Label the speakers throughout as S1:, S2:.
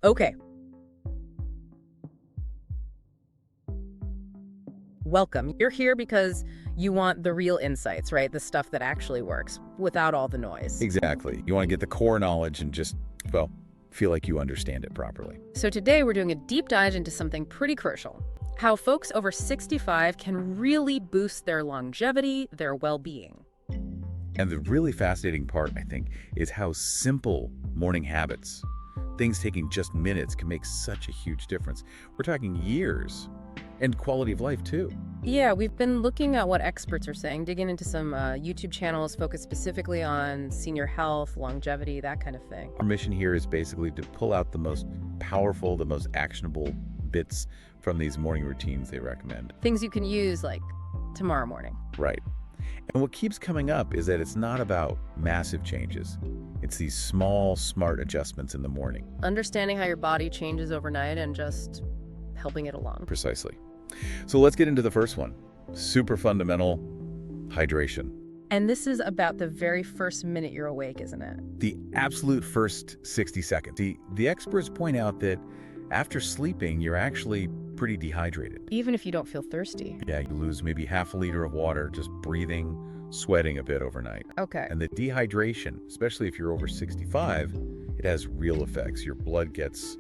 S1: Okay, welcome. You're here because you want the real insights, right? The stuff that actually works without all the noise.
S2: Exactly. You want to get the core knowledge and just, well, feel like you understand it properly.
S1: So today we're doing a deep dive into something pretty crucial. How folks over 65 can really boost their longevity, their well-being.
S2: And the really fascinating part, I think, is how simple morning habits, things taking just minutes, can make such a huge difference. We're talking years and quality of life, too.
S1: Yeah, we've been looking at what experts are saying, digging into some YouTube channels focused specifically on senior health, longevity, that kind of thing.
S2: Our mission here is basically to pull out the most powerful, the most actionable bits from these morning routines they recommend.
S1: Things you can use like tomorrow morning.
S2: Right. And what keeps coming up is that it's not about massive changes. It's these small, smart adjustments in the morning.
S1: Understanding how your body changes overnight and just helping it along.
S2: Precisely. So let's get into the first one. Super fundamental, hydration.
S1: And this is about the very first minute you're awake, isn't it?
S2: The absolute first 60 seconds. The experts point out that after sleeping, you're actually pretty dehydrated.
S1: Even if you don't feel thirsty.
S2: Yeah, you lose maybe half a liter of water just breathing, sweating a bit overnight.
S1: Okay.
S2: And the dehydration, especially if you're over 65, it has real effects. Your blood gets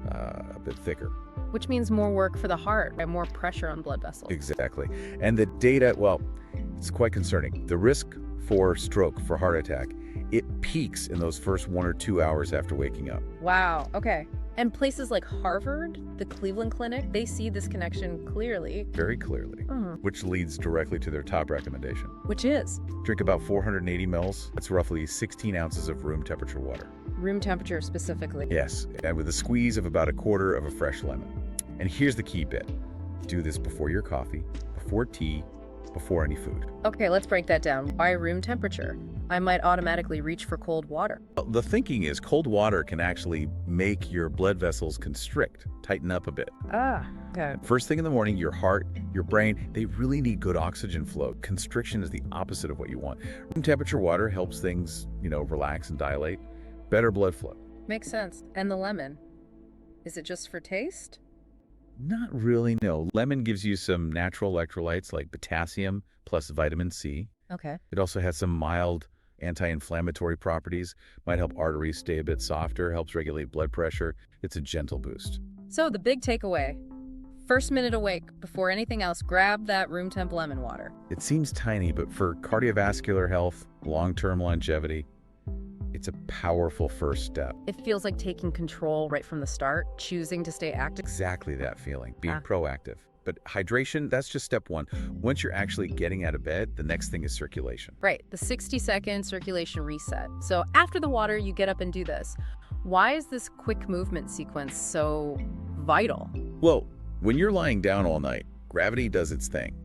S2: a bit thicker.
S1: Which means more work for the heart, right? More pressure on blood vessels.
S2: Exactly. And the data, well, it's quite concerning. The risk for stroke, for heart attack, it peaks in those first 1 or 2 hours after waking up.
S1: Wow, okay. And places like Harvard, the Cleveland Clinic, they see this connection clearly.
S2: Very clearly, which leads directly to their top recommendation.
S1: Which is?
S2: Drink about 480 mils. That's roughly 16 ounces of room temperature water.
S1: Room temperature specifically.
S2: Yes, and with a squeeze of about a quarter of a fresh lemon. And here's the key bit. Do this before your coffee, before tea, before any food.
S1: Okay, let's break that down. Why room temperature? I might automatically reach for cold water.
S2: Well, the thinking is cold water can actually make your blood vessels constrict, tighten up a bit.
S1: Okay.
S2: First thing in the morning, your heart, your brain, they really need good oxygen flow. Constriction is the opposite of what you want. Room temperature water helps things, relax and dilate. Better blood flow.
S1: Makes sense. And the lemon? Is it just for taste?
S2: Not really, no. Lemon gives you some natural electrolytes like potassium plus vitamin C.
S1: Okay.
S2: It also has some mild anti-inflammatory properties, might help arteries stay a bit softer, helps regulate blood pressure. It's a gentle boost.
S1: So the big takeaway, first minute awake, before anything else, grab that room temp lemon water.
S2: It seems tiny, but for cardiovascular health, long-term longevity, it's a powerful first step.
S1: It feels like taking control right from the start, choosing to stay active.
S2: Exactly that feeling, being proactive. But hydration, that's just step one. Once you're actually getting out of bed, the next thing is circulation.
S1: Right, the 60-second circulation reset. So after the water, you get up and do this. Why is this quick movement sequence so vital?
S2: Well, when you're lying down all night, gravity does its thing.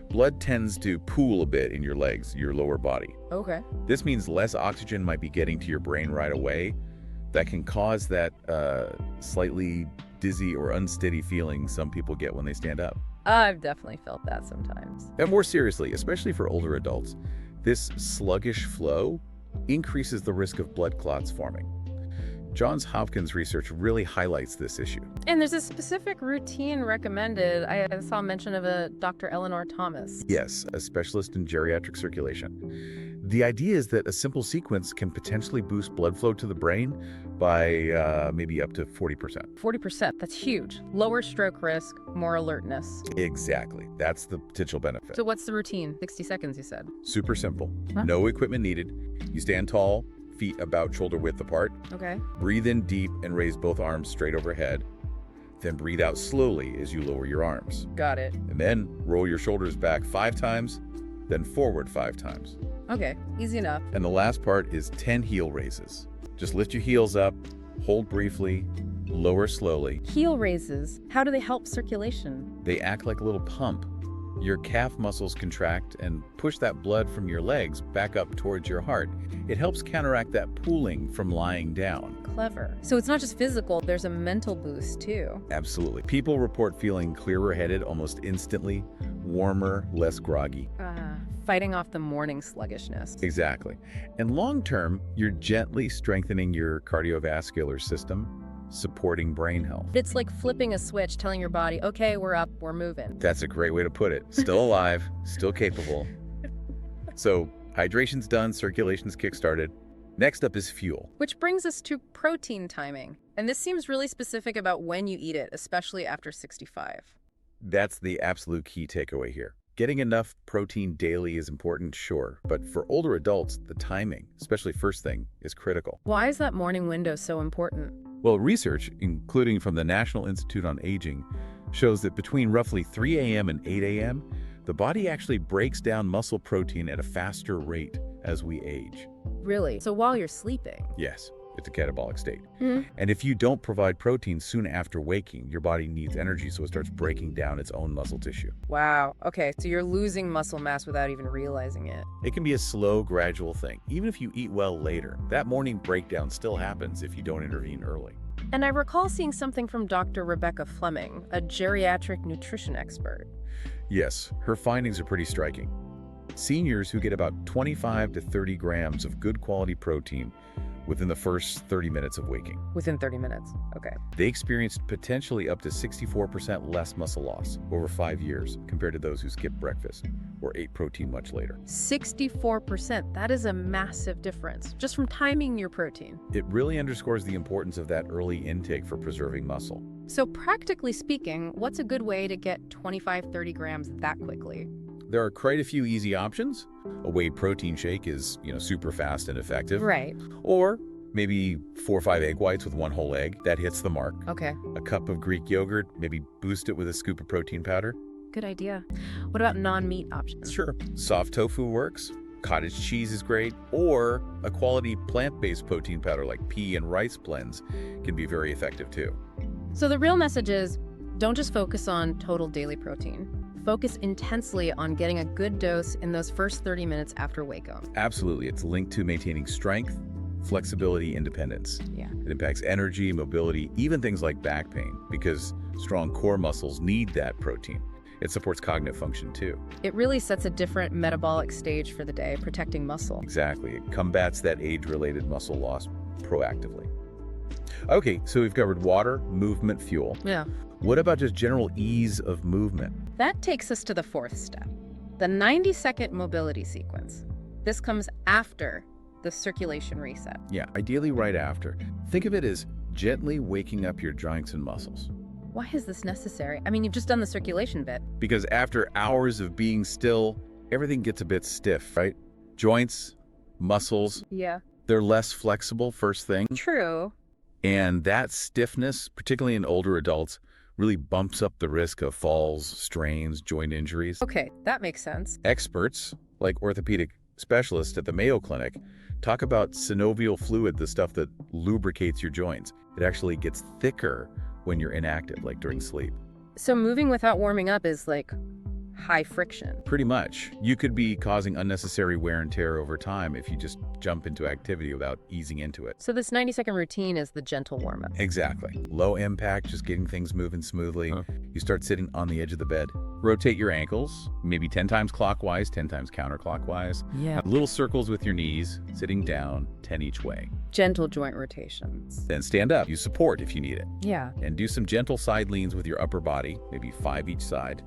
S2: Blood tends to pool a bit in your legs, your lower body.
S1: Okay.
S2: This means less oxygen might be getting to your brain right away. That can cause that slightly dizzy or unsteady feeling some people get when they stand up.
S1: I've definitely felt that sometimes.
S2: And more seriously, especially for older adults, this sluggish flow increases the risk of blood clots forming. Johns Hopkins research really highlights this issue.
S1: And there's a specific routine recommended. I saw mention of a Dr. Eleanor Thomas.
S2: Yes, a specialist in geriatric circulation. The idea is that a simple sequence can potentially boost blood flow to the brain by maybe up to 40%.
S1: 40%, that's huge. Lower stroke risk, more alertness.
S2: Exactly. That's the potential benefit.
S1: So what's the routine? 60 seconds, you said.
S2: Super simple.
S1: Huh?
S2: No equipment needed. You stand tall, feet about shoulder width apart.
S1: Okay.
S2: Breathe in deep and raise both arms straight overhead. Then breathe out slowly as you lower your arms.
S1: Got it.
S2: And then roll your shoulders back 5 times, then forward 5 times.
S1: Okay, easy enough.
S2: And the last part is 10 heel raises. Just lift your heels up, hold briefly, lower slowly.
S1: Heel raises, how do they help circulation?
S2: They act like a little pump. Your calf muscles contract and push that blood from your legs back up towards your heart. It helps counteract that pooling from lying down.
S1: Clever. So it's not just physical, there's a mental boost too.
S2: Absolutely. People report feeling clearer headed almost instantly, warmer, less groggy.
S1: Fighting off the morning sluggishness.
S2: Exactly. And long term, you're gently strengthening your cardiovascular system, supporting brain health.
S1: It's like flipping a switch, telling your body, okay, we're up, we're moving.
S2: That's a great way to put it. Still alive, still capable. So hydration's done, circulation's kickstarted. Next up is fuel.
S1: Which brings us to protein timing. And this seems really specific about when you eat it, especially after 65.
S2: That's the absolute key takeaway here. Getting enough protein daily is important, sure, but for older adults, the timing, especially first thing, is critical.
S1: Why is that morning window so important?
S2: Well, research, including from the National Institute on Aging, shows that between roughly 3 a.m. and 8 a.m., the body actually breaks down muscle protein at a faster rate as we age.
S1: Really? So while you're sleeping?
S2: Yes, it's a catabolic state.
S1: Hmm.
S2: And if you don't provide protein soon after waking, your body needs energy, so it starts breaking down its own muscle tissue.
S1: Wow. Okay, so you're losing muscle mass without even realizing it.
S2: It can be a slow, gradual thing. Even if you eat well later, that morning breakdown still happens if you don't intervene early.
S1: And I recall seeing something from Dr. Rebecca Fleming, a geriatric nutrition expert.
S2: Yes, her findings are pretty striking. Seniors who get about 25 to 30 grams of good quality protein within the first 30 minutes of waking.
S1: Within 30 minutes. Okay.
S2: They experienced potentially up to 64% less muscle loss over 5 years compared to those who skipped breakfast or ate protein much later.
S1: 64%. That is a massive difference, just from timing your protein.
S2: It really underscores the importance of that early intake for preserving muscle.
S1: So practically speaking, what's a good way to get 25-30 grams that quickly?
S2: There are quite a few easy options. A whey protein shake is, super fast and effective.
S1: Right.
S2: Or maybe 4 or 5 egg whites with 1 whole egg. That hits the mark.
S1: Okay.
S2: A cup of Greek yogurt, maybe boost it with a scoop of protein powder.
S1: Good idea. What about non-meat options?
S2: Sure. Soft tofu works. Cottage cheese is great. Or a quality plant-based protein powder like pea and rice blends can be very effective too.
S1: So the real message is, don't just focus on total daily protein. Focus intensely on getting a good dose in those first 30 minutes after wake-up.
S2: Absolutely. It's linked to maintaining strength, flexibility, independence.
S1: Yeah.
S2: It impacts energy, mobility, even things like back pain, because strong core muscles need that protein. It supports cognitive function too.
S1: It really sets a different metabolic stage for the day, protecting muscle.
S2: Exactly. It combats that age-related muscle loss proactively. Okay, so we've covered water, movement, fuel.
S1: Yeah.
S2: What about just general ease of movement?
S1: That takes us to the fourth step, the 90-second mobility sequence. This comes after the circulation reset.
S2: Yeah, ideally right after. Think of it as gently waking up your joints and muscles.
S1: Why is this necessary? I mean, you've just done the circulation bit.
S2: Because after hours of being still, everything gets a bit stiff, right? Joints, muscles,
S1: Yeah.
S2: they're less flexible first thing.
S1: True.
S2: And that stiffness, particularly in older adults, really bumps up the risk of falls, strains, joint injuries.
S1: Okay, that makes sense.
S2: Experts, like orthopedic specialists at the Mayo Clinic, talk about synovial fluid, the stuff that lubricates your joints. It actually gets thicker when you're inactive, like during sleep.
S1: So moving without warming up is like high friction.
S2: Pretty much. You could be causing unnecessary wear and tear over time if you just jump into activity without easing into it.
S1: So this 90-second routine is the gentle warm-up.
S2: Exactly. Low impact, just getting things moving smoothly. You start sitting on the edge of the bed. Rotate your ankles, maybe 10 times clockwise, 10 times counterclockwise.
S1: Yeah.
S2: Little circles with your knees, sitting down, 10 each way.
S1: Gentle joint rotations.
S2: Then stand up. Use support if you need it.
S1: Yeah.
S2: And do some gentle side leans with your upper body, maybe 5 each side.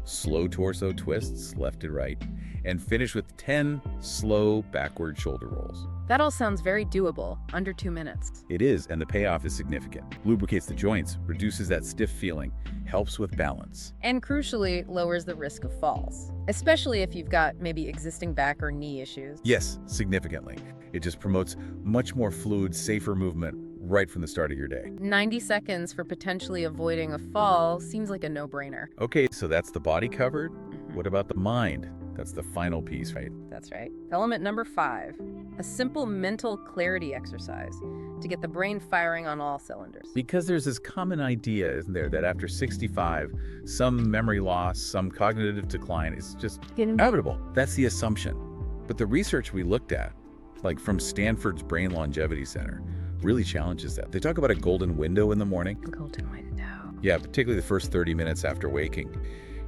S2: Slow torso twists, left to right. And finish with 10 slow backward shoulder rolls.
S1: That all sounds very doable, under 2 minutes.
S2: It is, and the payoff is significant. Lubricates the joints, reduces that stiff feeling, helps with balance.
S1: And crucially, lowers the risk of falls, especially if you've got maybe existing back or knee issues.
S2: Yes, significantly. It just promotes much more fluid, safer movement right from the start of your day.
S1: 90 seconds for potentially avoiding a fall seems like a no-brainer.
S2: Okay, so that's the body covered. What about the mind? That's the final piece, right?
S1: That's right. Element number 5, a simple mental clarity exercise to get the brain firing on all cylinders.
S2: Because there's this common idea, isn't there, that after 65, some memory loss, some cognitive decline is just inevitable. That's the assumption. But the research we looked at, like from Stanford's Brain Longevity Center, really challenges that. They talk about a golden window in the morning.
S1: Golden window.
S2: Yeah, particularly the first 30 minutes after waking.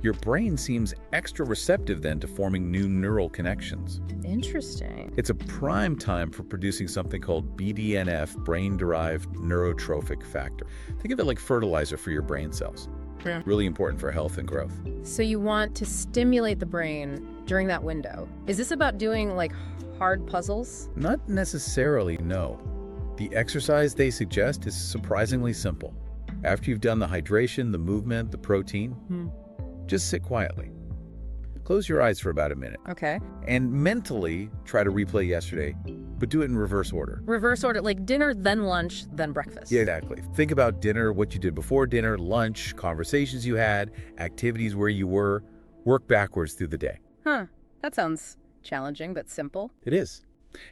S2: your brain seems extra receptive then to forming new neural connections.
S1: Interesting.
S2: It's a prime time for producing something called BDNF, brain-derived neurotrophic factor. Think of it like fertilizer for your brain cells.
S1: Yeah.
S2: Really important for health and growth.
S1: So you want to stimulate the brain during that window. Is this about doing like hard puzzles?
S2: Not necessarily, no. The exercise they suggest is surprisingly simple. After you've done the hydration, the movement, the protein, just sit quietly. Close your eyes for about a minute.
S1: Okay.
S2: And mentally try to replay yesterday, but do it in reverse order.
S1: Reverse order, like dinner, then lunch, then breakfast.
S2: Yeah, exactly. Think about dinner, what you did before dinner, lunch, conversations you had, activities where you were. Work backwards through the day.
S1: Huh. That sounds challenging, but simple.
S2: It is.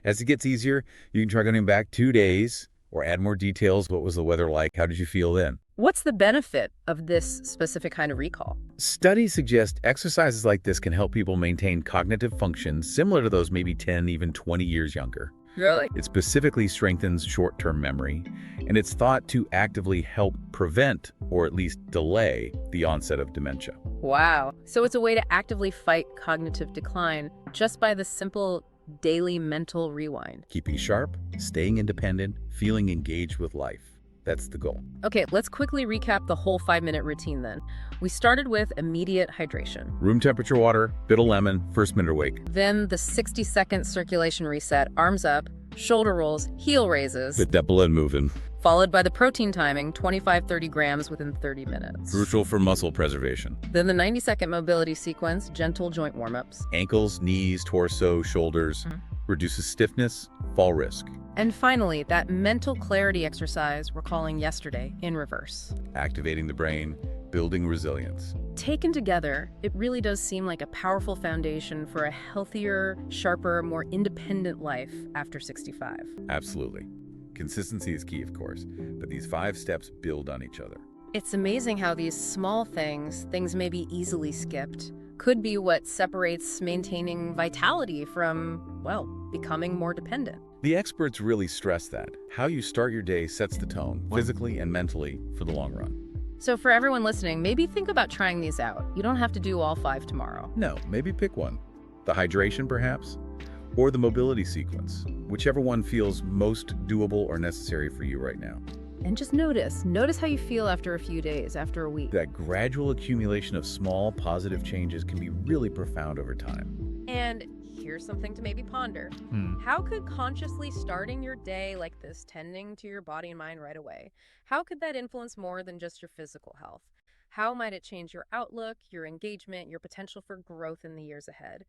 S2: As it gets easier, you can try going back 2 days or add more details. What was the weather like? How did you feel then?
S1: What's the benefit of this specific kind of recall?
S2: Studies suggest exercises like this can help people maintain cognitive functions similar to those maybe 10, even 20 years younger.
S1: Really?
S2: It specifically strengthens short-term memory, and it's thought to actively help prevent or at least delay the onset of dementia.
S1: Wow. So it's a way to actively fight cognitive decline just by the simple daily mental rewind.
S2: Keeping sharp, staying independent, feeling engaged with life. That's the goal.
S1: Okay, let's quickly recap the whole 5-minute routine then. We started with immediate hydration.
S2: Room temperature water, bit of lemon, first minute awake.
S1: Then the 60-second circulation reset, arms up, shoulder rolls, heel raises,
S2: Get that blood moving.
S1: followed by the protein timing, 25-30 grams within 30 minutes.
S2: Crucial for muscle preservation.
S1: Then the 90-second mobility sequence, gentle joint warm-ups.
S2: Ankles, knees, torso, shoulders. Reduces stiffness, fall risk.
S1: And finally, that mental clarity exercise we're calling yesterday in reverse.
S2: Activating the brain, building resilience.
S1: Taken together, it really does seem like a powerful foundation for a healthier, sharper, more independent life after 65.
S2: Absolutely. Consistency is key, of course, but these 5 steps build on each other.
S1: It's amazing how these small things maybe easily skipped, could be what separates maintaining vitality from, well, becoming more dependent.
S2: The experts really stress that. How you start your day sets the tone, physically and mentally, for the long run.
S1: So for everyone listening, maybe think about trying these out. You don't have to do all 5 tomorrow.
S2: No, maybe pick one. The hydration, perhaps, or the mobility sequence, whichever one feels most doable or necessary for you right now.
S1: And just notice how you feel after a few days, after a week.
S2: That gradual accumulation of small positive changes can be really profound over time.
S1: And here's something to maybe ponder. How could consciously starting your day like this, tending to your body and mind right away, how could that influence more than just your physical health? How might it change your outlook, your engagement, your potential for growth in the years ahead?